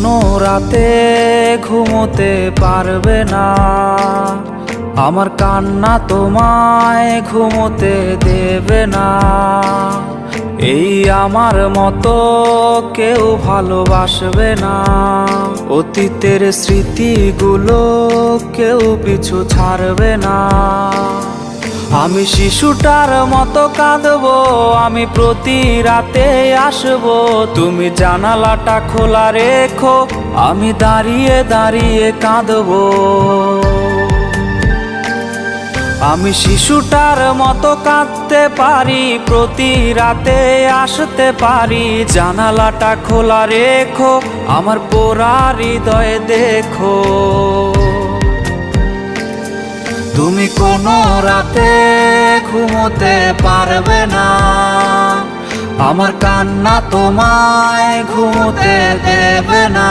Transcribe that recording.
কোনো রাতে ঘুমোতে পারবে না, আমার কান্না তোমায় ঘুমোতে দেবে না। এই আমার মতো কেউ ভালোবাসবে না, অতীতের স্মৃতিগুলো কেউ পিছু ছাড়বে না। আমি শিশুটার মতো কাঁদবো, আমি প্রতি রাতে আসবো, তুমি জানালাটা খোলা রেখো, আমি দাঁড়িয়ে দাঁড়িয়ে কাঁদবো। আমি শিশুটার মতো কাঁদতে পারি, প্রতি রাতে আসতে পারি, জানালাটা খোলা রেখো, আমার পোড়া হৃদয় দেখো। তুমি কোনো রাতে ঘুমোতে পারবে না, আমার কান্না তোমায় ঘুমোতে দেবে না।